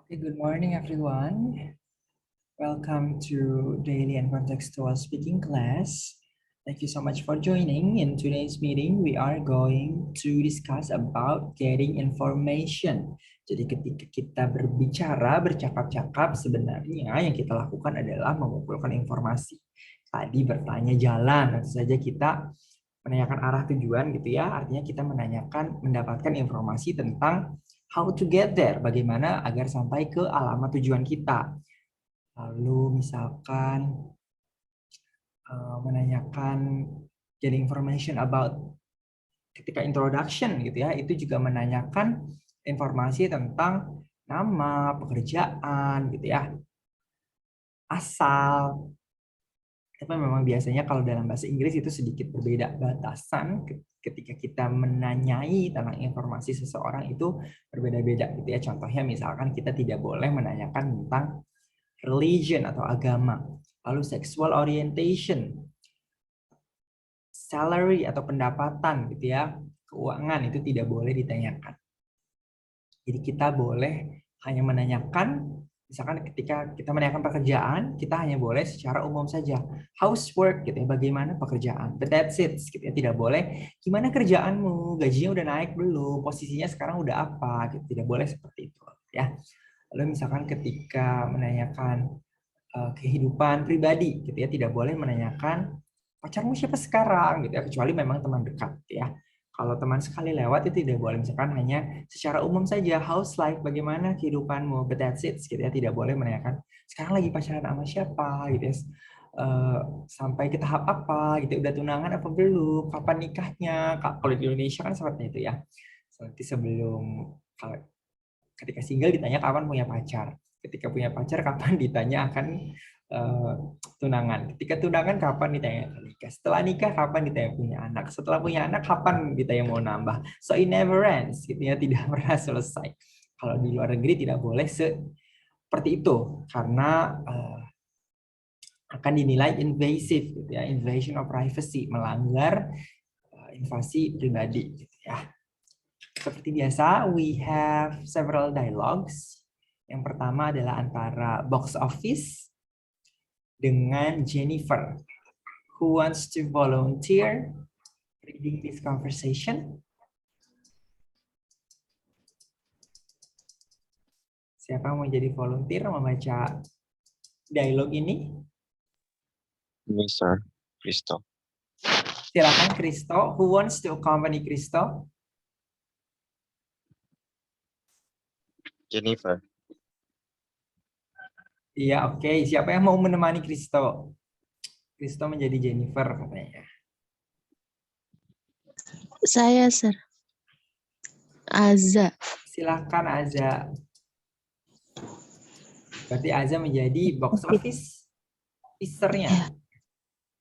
Okay, good morning, everyone. Welcome to Daily and Contextual Speaking class. Thank you so much for joining. In today's meeting, we are going to discuss about getting information. Jadi ketika kita berbicara, bercakap-cakap, sebenarnya yang kita lakukan adalah mengumpulkan informasi. Tadi bertanya jalan, tentu saja kita menanyakan arah tujuan gitu ya. Artinya kita mendapatkan informasi tentang how to get there, bagaimana agar sampai ke alamat tujuan kita. Lalu misalkan menanyakan getting information about ketika introduction gitu ya, itu juga menanyakan informasi tentang nama, pekerjaan gitu ya, asal. Tapi memang biasanya kalau dalam bahasa Inggris itu sedikit berbeda batasan ketika kita menanyai tentang informasi seseorang itu berbeda-beda gitu ya. Contohnya misalkan kita tidak boleh menanyakan tentang religion atau agama, lalu sexual orientation, salary atau pendapatan gitu ya, keuangan itu tidak boleh ditanyakan. Jadi kita boleh hanya menanyakan, misalkan ketika kita menanyakan pekerjaan, kita hanya boleh secara umum saja. Housework gitu ya, bagaimana pekerjaan. But that's it, gitu ya. Tidak boleh, gimana kerjaanmu, gajinya udah naik belum, posisinya sekarang udah apa, gitu. Tidak boleh seperti itu ya. Lalu misalkan ketika menanyakan kehidupan pribadi gitu ya, tidak boleh menanyakan pacarmu siapa sekarang gitu ya, kecuali memang teman dekat gitu ya. Kalau teman sekali lewat itu tidak boleh, misalkan hanya secara umum saja, house life, bagaimana kehidupanmu, but that's it gitu ya. Tidak boleh menanyakan sekarang lagi pacaran sama siapa gitu ya. Sampai ke tahap apa gitu, udah tunangan apa belum, kapan nikahnya. Kalau di Indonesia kan seperti itu ya. Seperti sebelum, kalau ketika single ditanya kapan punya pacar, ketika punya pacar kapan ditanya akan tunangan, ketika tunangan kapan ditanya akan nikah, setelah nikah kapan ditanya punya anak, setelah punya anak kapan ditanya mau nambah. So it never ends gitu ya, tidak pernah selesai. Kalau di luar negeri tidak boleh seperti itu karena akan dinilai invasive gitu ya, invasion of privacy, melanggar invasi pribadi gitu ya. Seperti biasa, we have several dialogues. Yang pertama adalah antara box office dengan Jennifer. Who wants to volunteer reading this conversation? Siapa mau jadi volunteer membaca dialog ini? Mr. Cristo. Silakan Kristo. Who wants to accompany Kristo? Jennifer. Iya, oke. Siapa yang mau menemani Kristo? Kristo menjadi Jennifer katanya. Saya, Sir. Aza. Silakan Aza. Berarti Aza menjadi box office officer-nya.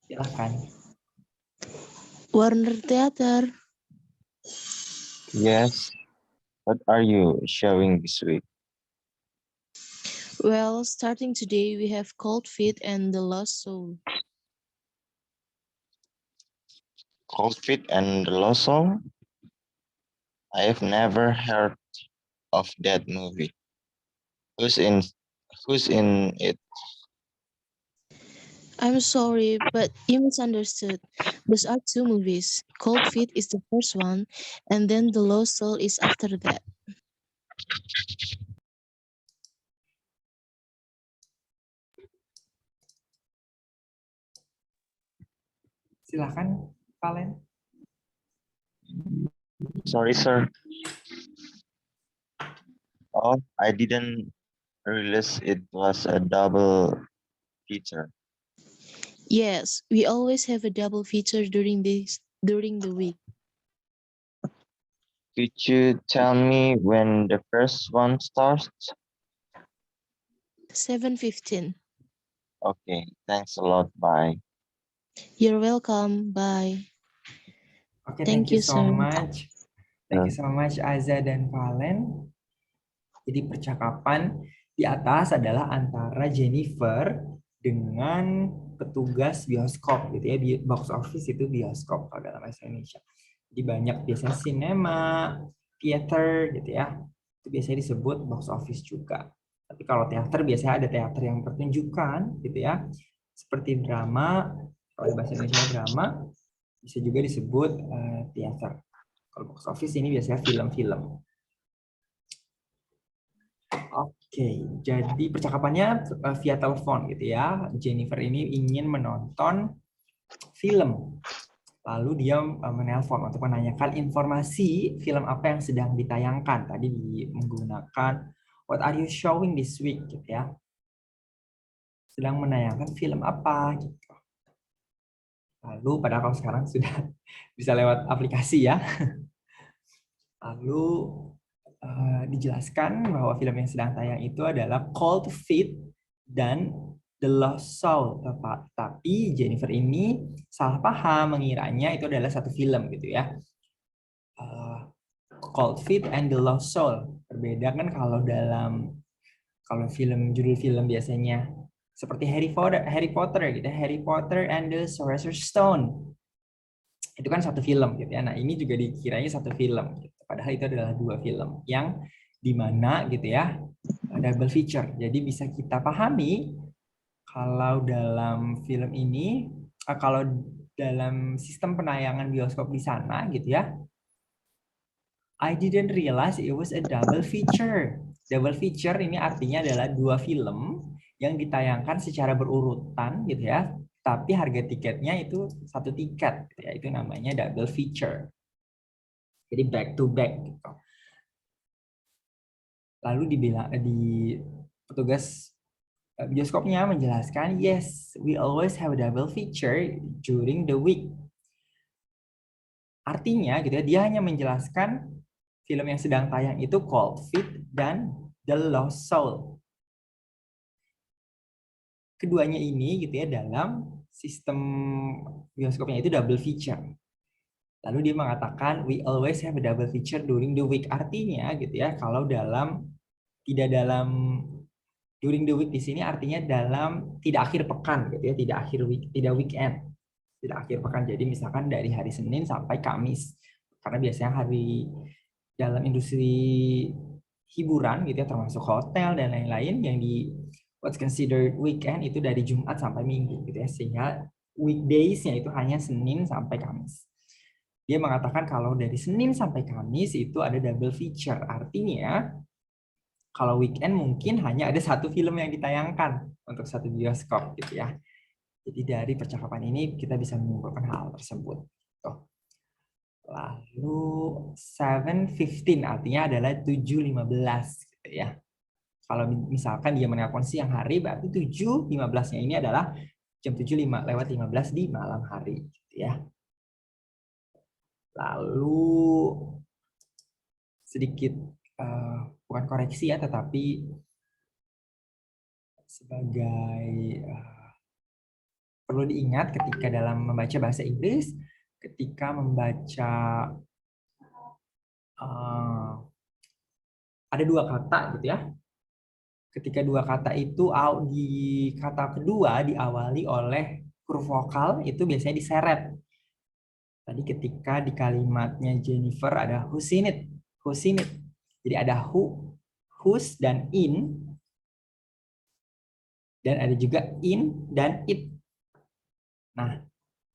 Silakan. Warner Theater. Yes. What are you showing this week? Well, starting today, we have Cold Feet and The Lost Soul. Cold Feet and the Lost Soul? I have never heard of that movie. Who's in it? I'm sorry, but you misunderstood. Those are two movies. Cold Feet is the first one, and then The Lost Soul is after that. Silakan, Valen. Sorry, sir. Oh, I didn't realize it was a double feature. Yes, we always have a double feature during the week. Could you tell me when the first one starts? 7:15. Okay, thanks a lot. Bye. You're welcome. Bye. Oke, Thank thank you you, so sir. much. Thank you so much Aza dan Valen. Jadi percakapan di atas adalah antara Jennifer dengan petugas bioskop gitu ya. Box office itu bioskop kalau dalam bahasa Indonesia. Jadi banyak biasanya cinema, theater gitu ya. Itu biasanya disebut box office juga. Tapi kalau teater biasanya ada teater yang pertunjukan gitu ya. Seperti drama, kalau di bahasa Indonesia drama, bisa juga disebut teater. Kalau box office ini biasanya film-film. Oke, jadi percakapannya via telepon gitu ya. Jennifer ini ingin menonton film. Lalu dia menelpon untuk menanyakan informasi film apa yang sedang ditayangkan. Tadi menggunakan what are you showing this week gitu ya. Sedang menayangkan film apa gitu. Lalu padahal kalau sekarang sudah bisa lewat aplikasi ya. Lalu dijelaskan bahwa film yang sedang tayang itu adalah Cold Feet dan The Lost Soul. Tapi Jennifer ini salah paham mengiranya itu adalah satu film gitu ya. Cold Feet and The Lost Soul. Berbeda kan kalau film judul film biasanya seperti Harry Potter gitu ya. Harry Potter and the Sorcerer's Stone. Itu kan satu film gitu ya. Nah, ini juga dikiranya satu film gitu. Padahal itu adalah dua film yang dimana gitu ya double feature. Jadi bisa kita pahami kalau dalam film ini, kalau dalam sistem penayangan bioskop di sana gitu ya, I didn't realize it was a double feature. Double feature ini artinya adalah dua film yang ditayangkan secara berurutan gitu ya. Tapi harga tiketnya itu satu tiket, gitu ya. Itu namanya double feature. Jadi back to back. Gitu. Lalu di petugas bioskopnya menjelaskan, yes, we always have a double feature during the week. Artinya gitu ya, dia hanya menjelaskan film yang sedang tayang itu Cold Feet dan The Lost Soul. Keduanya ini gitu ya dalam sistem bioskopnya itu double feature. Lalu dia mengatakan we always have a double feature during the week. Artinya gitu ya, kalau tidak dalam during the week di sini artinya dalam tidak akhir pekan gitu ya, tidak weekend. Tidak akhir pekan. Jadi misalkan dari hari Senin sampai Kamis. Karena biasanya hari dalam industri hiburan gitu ya, termasuk hotel dan lain-lain yang di what's considered weekend itu dari Jumat sampai Minggu gitu ya, sehingga weekdays-nya itu hanya Senin sampai Kamis. Dia mengatakan kalau dari Senin sampai Kamis itu ada double feature, artinya kalau weekend mungkin hanya ada satu film yang ditayangkan untuk satu bioskop gitu ya. Jadi dari percakapan ini kita bisa menyimpulkan hal tersebut. Lalu 7:15 artinya adalah 7:15 gitu ya. Kalau misalkan dia menelpon siang hari, berarti 7:15-nya ini adalah jam 7:15 di malam hari. Gitu ya. Lalu sedikit, bukan koreksi ya, tetapi sebagai perlu diingat ketika dalam membaca bahasa Inggris, ketika membaca ada dua kata gitu ya. Ketika dua kata itu di kata kedua diawali oleh huruf vokal itu biasanya diseret. Tadi ketika di kalimatnya Jennifer ada who's in it, who's in it. Jadi ada who, whose dan in, dan ada juga in dan it. Nah,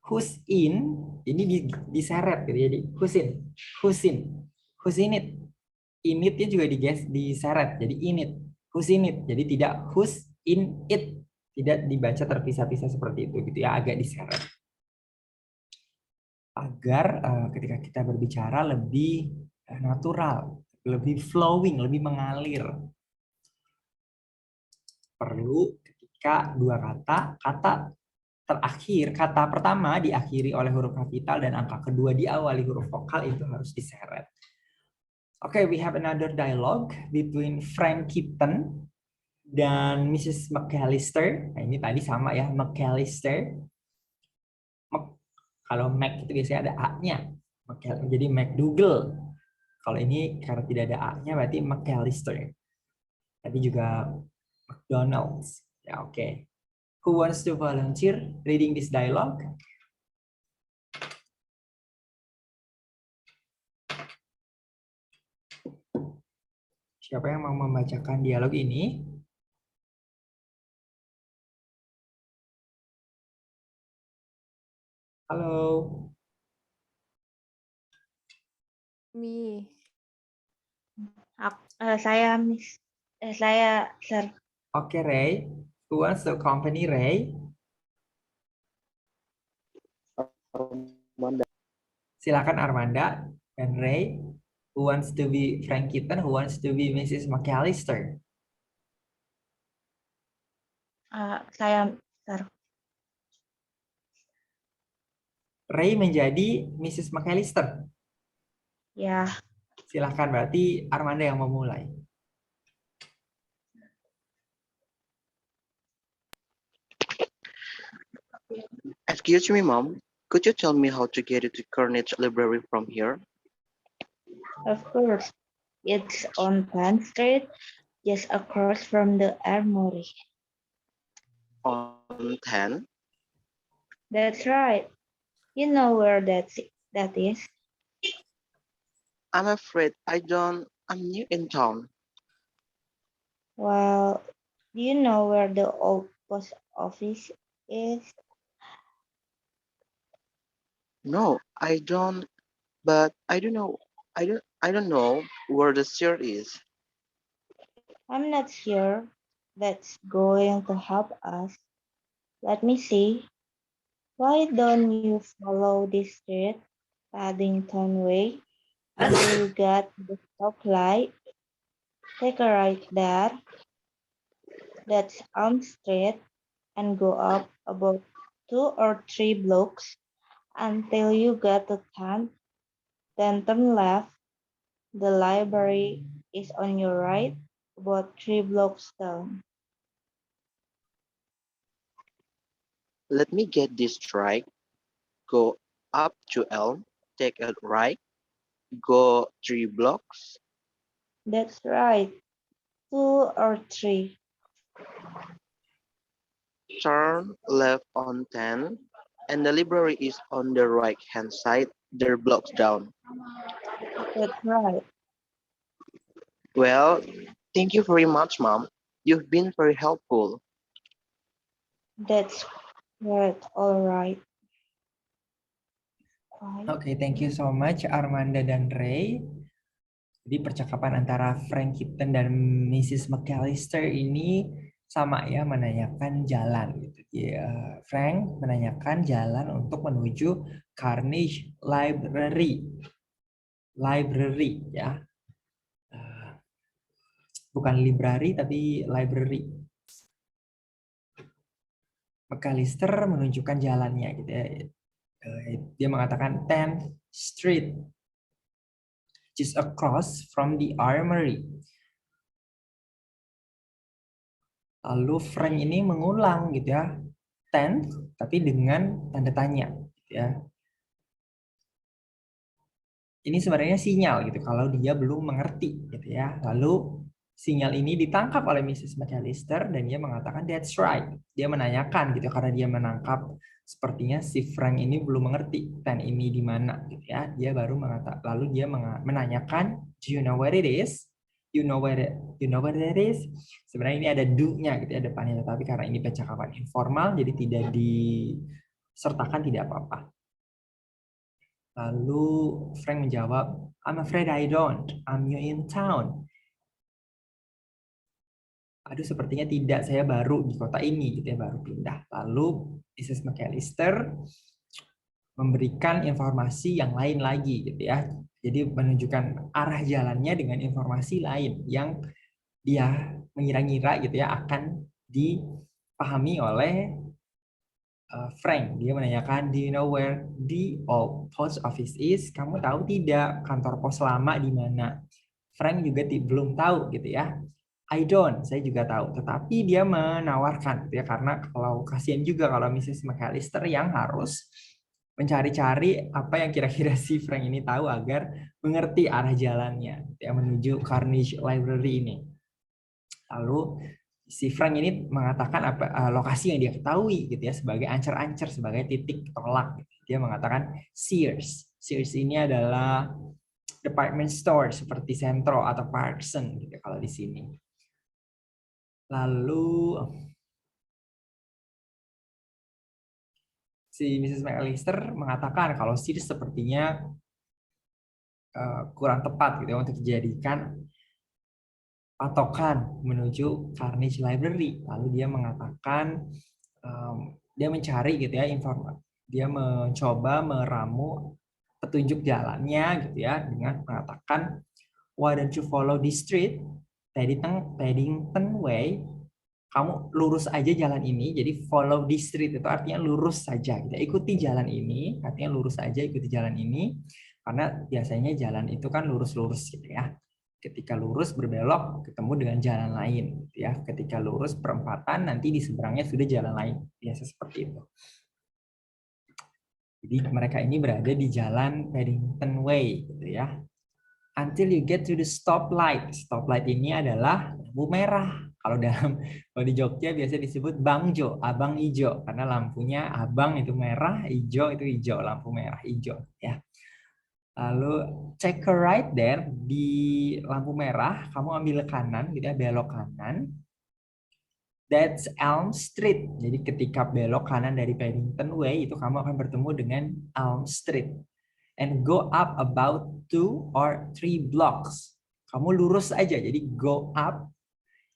who's in ini diseret gitu. Jadi who's in, who's in, who's in it. In it-nya juga diseret. Jadi in it, who's in it. Jadi tidak who's in it. Tidak dibaca terpisah-pisah seperti itu gitu ya, agak diseret. Agar ketika kita berbicara lebih natural, lebih flowing, lebih mengalir. Perlu ketika dua kata terakhir, kata pertama diakhiri oleh huruf kapital dan angka kedua diawali huruf vokal itu harus diseret. Oke, we have another dialogue between Frank Kipton dan Mrs. McAllister. Nah, ini tadi sama ya, McAllister. Kalau Mac itu biasanya ada A-nya. Jadi McDougall. Kalau ini karena tidak ada A-nya berarti McAllister. Tadi juga McDonald's. Ya, oke. Who wants to volunteer reading this dialogue? Siapa yang mau membacakan dialog ini? Halo. Saya Miss. Saya Sir. Oke, Ray. Who wants to accompany Ray? Silakan Armanda dan Ray. Who wants to be Frank Kitten? Who wants to be Mrs. McAllister? Saya Sir. Ray menjadi Mrs. McAllister. Ya. Silakan, berarti Armanda yang memulai. Excuse me, Mom. Could you tell me how to get to Carnegie Library from here? Of course. It's on Penn Street, just across from the Armory. On 10? That's right. You know where that is? I'm afraid I don't. I'm new in town. Well, do you know where the old post office is? No, I don't. But I don't know. I don't know where the shirt is. I'm not sure that's going to help us. Let me see. Why don't you follow this street, Paddington Way, until you get to the stoplight? Take a right there. That's Elm Street, and go up about 2 or 3 blocks until you get to 10th. Then turn left. The library is on your right, about 3 blocks down. Let me get this straight. Go up to Elm, take a right, go 3 blocks. That's right, 2 or 3. Turn left on 10, and the library is on the right-hand side. They're blocks down. That's right. Well, thank you very much, Mom. You've been very helpful. That's right. All right. Oke, thank you so much Armanda dan Ray. Jadi percakapan antara Frank Kitten dan Mrs. McAllister ini sama ya, menanyakan jalan gitu. Ya, Frank menanyakan jalan untuk menuju Carnegie Library. Library ya. Bukan library tapi library. McAllister menunjukkan jalannya gitu ya. Dia mengatakan 10th Street, just across from the Armory. Lalu Frank ini mengulang gitu ya, 10th tapi dengan tanda tanya gitu ya. Ini sebenarnya sinyal gitu kalau dia belum mengerti gitu ya. Lalu sinyal ini ditangkap oleh Mrs. McAllister dan dia mengatakan that's right. Dia menanyakan gitu karena dia menangkap sepertinya si Frank ini belum mengerti 10 ini di mana gitu ya. Dia baru mengatakan, lalu dia menanyakan, do you know where it is? You know where it is? Sebenarnya ini ada do-nya gitu ya depannya, tetapi karena ini percakapan informal jadi tidak disertakan, tidak apa-apa. Lalu Frank menjawab, I'm afraid I don't. I'm new in town. Aduh, sepertinya tidak. Saya baru di kota ini, gitu ya, baru pindah. Lalu Mrs. McAllister memberikan informasi yang lain lagi, gitu ya. Jadi menunjukkan arah jalannya dengan informasi lain yang dia mengira-ngira, gitu ya, akan dipahami oleh Frank. Dia menanyakan, do you know where the old post office is? Kamu tahu tidak kantor pos lama di mana? Frank juga belum tahu gitu ya. I don't, saya juga tahu. Tetapi dia menawarkan gitu ya, karena kalau kasihan juga kalau Mrs. McAllister yang harus mencari-cari apa yang kira-kira si Frank ini tahu agar mengerti arah jalannya gitu ya, menuju Carnegie Library ini. Lalu si Frank ini mengatakan apa lokasi yang dia ketahui gitu ya, sebagai ancer-ancer, sebagai titik tolak gitu. Dia mengatakan Sears. Sears ini adalah department store seperti Centro atau Parkson gitu kalau di sini. Lalu si Mrs. McAllister mengatakan kalau street sepertinya kurang tepat gitu ya untuk dijadikan patokan menuju Carnegie Library. Lalu dia mengatakan dia mencari gitu ya informasi, dia mencoba meramu petunjuk jalannya gitu ya dengan mengatakan why don't you follow this street, Paddington Way, kamu lurus aja jalan ini. Jadi follow this street itu artinya lurus saja gitu. Ikuti jalan ini, artinya lurus aja ikuti jalan ini, karena biasanya jalan itu kan lurus-lurus gitu ya. Ketika lurus berbelok ketemu dengan jalan lain gitu ya. Ketika lurus perempatan nanti di seberangnya sudah jalan lain. Biasa seperti itu. Jadi mereka ini berada di jalan Paddington Way gitu ya. Until you get to the stoplight. Stoplight ini adalah lampu merah. Kalau di Jogja biasa disebut bangjo, abang hijau, karena lampunya abang itu merah, hijau itu hijau, lampu merah hijau ya. Lalu take a right there, di lampu merah kamu ambil kanan gitu ya, belok kanan. That's Elm Street. Jadi ketika belok kanan dari Paddington Way itu kamu akan bertemu dengan Elm Street. And go up about 2 or 3 blocks. Kamu lurus aja. Jadi go up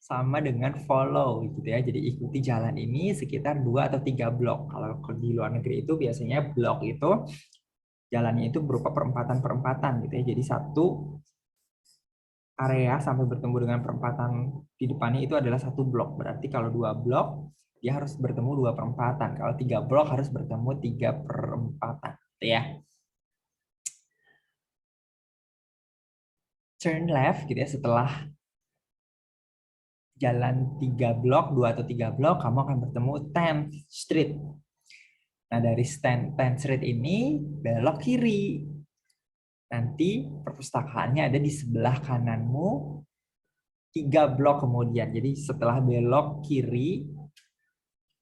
sama dengan follow gitu ya. Jadi ikuti jalan ini sekitar 2 atau 3 blok. Kalau di luar negeri itu biasanya blok itu jalannya itu berupa perempatan-perempatan gitu ya. Jadi satu area sampai bertemu dengan perempatan di depannya itu adalah 1 blok. Berarti kalau 2 blok dia harus bertemu 2 perempatan. Kalau 3 blok harus bertemu 3 perempatan gitu ya. Turn left gitu ya, setelah jalan 3 blok, 2 atau 3 blok kamu akan bertemu 10th Street. Nah, dari 10th Street ini belok kiri. Nanti perpustakaannya ada di sebelah kananmu 3 blok kemudian. Jadi setelah belok kiri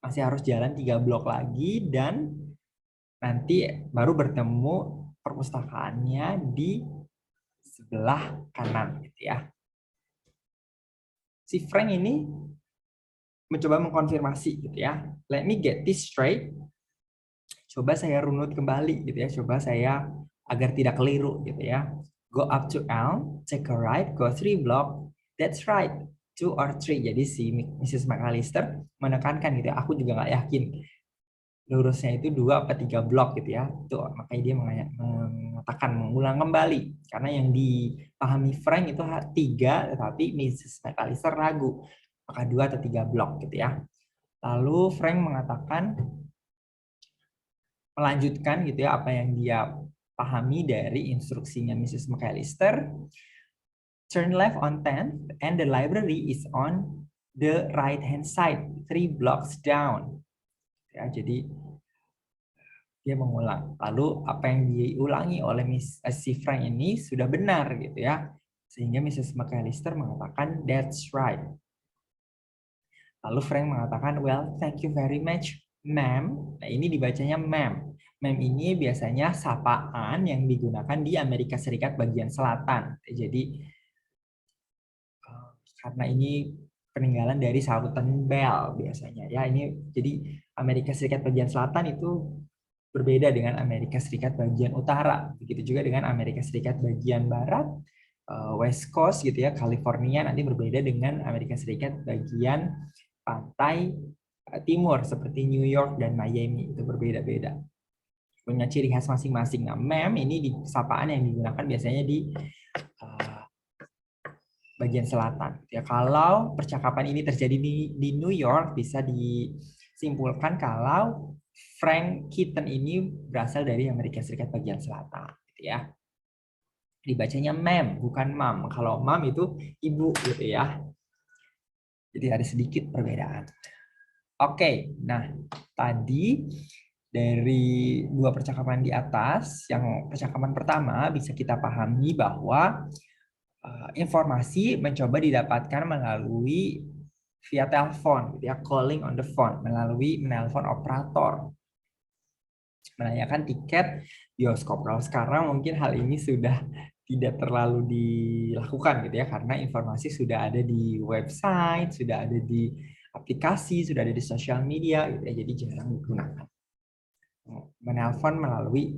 masih harus jalan 3 blok lagi dan nanti baru bertemu perpustakaannya di sebelah kanan gitu ya. Si Frank ini mencoba mengkonfirmasi gitu ya. Let me get this straight. Coba saya runut kembali gitu ya. Coba saya agar tidak keliru gitu ya. Go up to Elm, take a right, go 3 block. That's right, 2 or 3. Jadi si Mrs. McAllister menekankan gitu ya. Aku juga nggak yakin lurusnya itu 2 atau 3 blok gitu ya. Tuh, makanya dia mengatakan mengulang kembali. Karena yang dipahami Frank itu 3, tetapi Mrs. McAllister ragu. Maka 2 atau 3 blok gitu ya. Lalu Frank mengatakan melanjutkan gitu ya apa yang dia pahami dari instruksinya Mrs. McAllister. Turn left on 10th and the library is on the right hand side, 3 blocks down. Ya, jadi dia mengulang. Lalu apa yang diulangi oleh si Frank ini sudah benar gitu ya. Sehingga Mrs. McAllister mengatakan that's right. Lalu Frank mengatakan well, thank you very much, ma'am. Nah, ini dibacanya ma'am. Ma'am ini biasanya sapaan yang digunakan di Amerika Serikat bagian selatan. Jadi karena ini peninggalan dari sautan bell biasanya ya. Ini jadi Amerika Serikat bagian selatan itu berbeda dengan Amerika Serikat bagian utara. Begitu juga dengan Amerika Serikat bagian barat, West Coast gitu ya, California nanti berbeda dengan Amerika Serikat bagian pantai timur seperti New York dan Miami, itu berbeda-beda. Punya ciri khas masing-masing. Nah, ma'am ini di sapaan yang digunakan biasanya di bagian selatan. Ya, kalau percakapan ini terjadi di New York bisa disimpulkan kalau Frank Kitten ini berasal dari Amerika Serikat bagian selatan, gitu ya. Dibacanya ma'am, bukan mam. Kalau mam itu ibu, gitu ya. Jadi ada sedikit perbedaan. Oke, nah tadi dari 2 percakapan di atas, yang percakapan pertama bisa kita pahami bahwa informasi mencoba didapatkan melalui via telepon, gitu ya, calling on the phone, melalui menelpon operator, menanyakan tiket bioskop. Kalau sekarang mungkin hal ini sudah tidak terlalu dilakukan gitu ya, karena informasi sudah ada di website, sudah ada di aplikasi, sudah ada di sosial media gitu ya, jadi jarang digunakan. menelpon melalui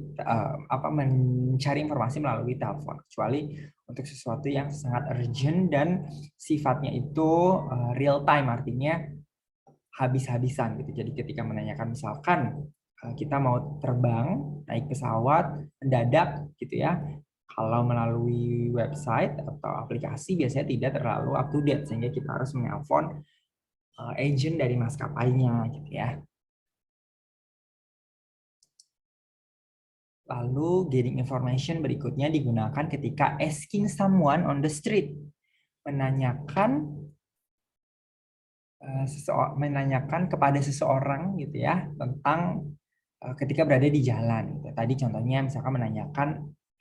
mencari informasi melalui telepon, kecuali untuk sesuatu yang sangat urgent dan sifatnya itu real time, artinya habis-habisan gitu. Jadi ketika menanyakan misalkan kita mau terbang naik pesawat mendadak gitu ya, kalau melalui website atau aplikasi biasanya tidak terlalu up to date, sehingga kita harus menelpon agent dari maskapainya gitu ya. Lalu getting information berikutnya digunakan ketika asking someone on the street, menanyakan kepada seseorang gitu ya tentang ketika berada di jalan. Gitu. Tadi contohnya misalkan menanyakan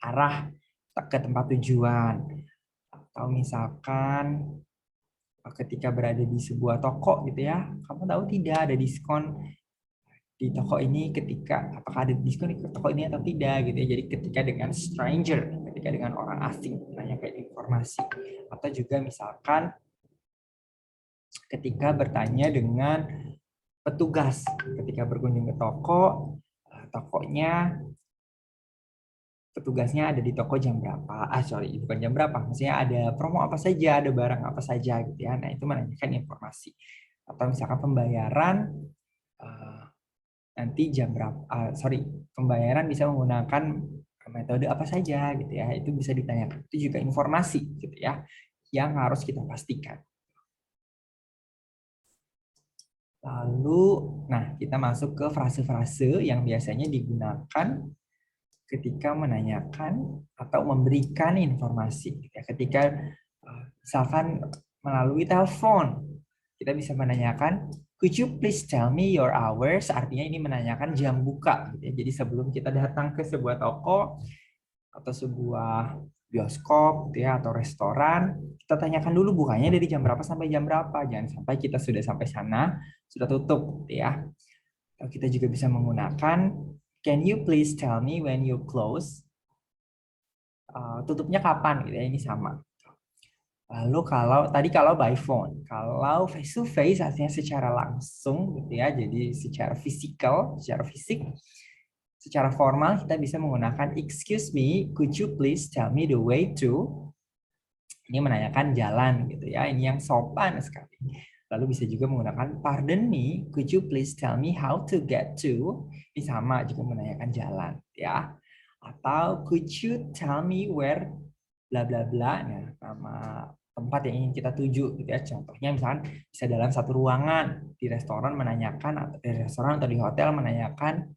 arah ke tempat tujuan, atau misalkan ketika berada di sebuah toko gitu ya, kamu tahu tidak ada diskon di toko ini, apakah ada diskon di toko ini atau tidak gitu ya. Jadi ketika dengan stranger, ketika dengan orang asing menanyakan informasi, atau juga misalkan ketika bertanya dengan petugas ketika berkunjung ke toko, tokonya petugasnya ada di toko jam berapa, bukan jam berapa, maksudnya ada promo apa saja, ada barang apa saja gitu ya. Nah itu menanyakan informasi. Atau misalkan pembayaran nanti jam berapa, pembayaran bisa menggunakan metode apa saja gitu ya, itu bisa ditanyakan. Itu juga informasi gitu ya yang harus kita pastikan. Lalu, nah kita masuk ke frase-frase yang biasanya digunakan ketika menanyakan atau memberikan informasi. Ketika misalkan melalui telepon, kita bisa menanyakan, could you please tell me your hours? Artinya ini menanyakan jam buka. Jadi sebelum kita datang ke sebuah toko atau sebuah bioskop ya, atau restoran, kita tanyakan dulu bukanya dari jam berapa sampai jam berapa. Jangan sampai kita sudah sampai sana sudah tutup ya. Kita juga bisa menggunakan, can you please tell me when you close? Tutupnya kapan gitu ya, ini sama. Lalu kalau by phone, kalau face to face artinya secara langsung gitu ya, jadi secara fisikal, secara fisik, secara formal kita bisa menggunakan excuse me, could you please tell me the way to? Ini menanyakan jalan gitu ya, ini yang sopan sekali. Lalu bisa juga menggunakan pardon me, could you please tell me how to get to? Ini sama juga menanyakan jalan ya. Atau could you tell me where bla bla bla. Nah, nama tempat yang ingin kita tuju gitu ya. Contohnya misalkan bisa dalam satu ruangan di restoran menanyakan, atau di restoran atau di hotel menanyakan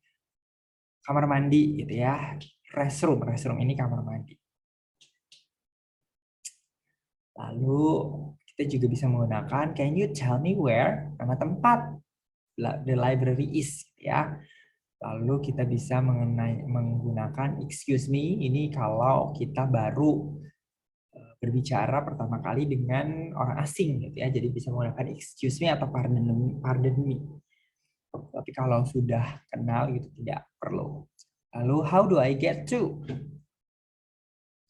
kamar mandi gitu ya. Restroom ini kamar mandi. Lalu kita juga bisa menggunakan can you tell me where, nama tempat the library is ya. Lalu kita bisa menggunakan excuse me, ini kalau kita baru berbicara pertama kali dengan orang asing gitu ya. Jadi bisa menggunakan excuse me atau pardon me. Tapi kalau sudah kenal gitu tidak perlu. Lalu how do I get to?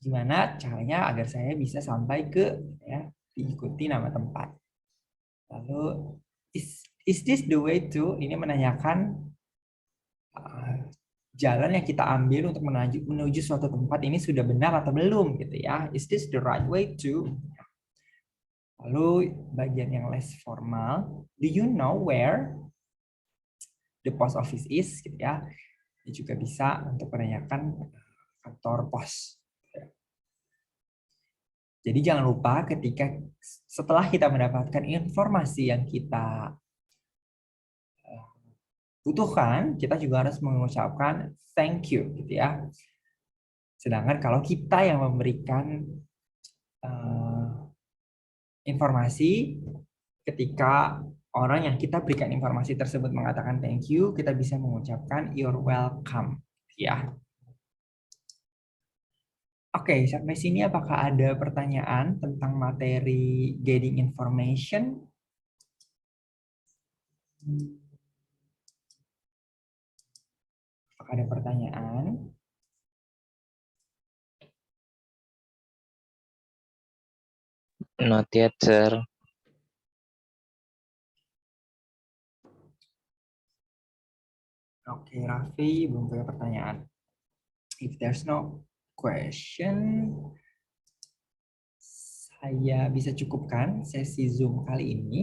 Gimana caranya agar saya bisa sampai ke ya, diikuti nama tempat. Lalu is this the way to? Ini menanyakan jalan yang kita ambil untuk menuju suatu tempat ini sudah benar atau belum gitu ya. Is this the right way to? Lalu bagian yang less formal, do you know where the post office is gitu ya. Ini juga bisa untuk menanyakan kantor pos. Jadi jangan lupa ketika setelah kita mendapatkan informasi yang kita butuhkan, kita juga harus mengucapkan thank you gitu ya. Sedangkan kalau kita yang memberikan informasi, ketika orang yang kita berikan informasi tersebut mengatakan thank you, kita bisa mengucapkan you're welcome ya. Oke, sampai sini apakah ada pertanyaan tentang materi getting information? Apakah ada pertanyaan? Not yet, sir. Oke, Raffi belum punya pertanyaan. If there's no question, saya bisa cukupkan sesi Zoom kali ini.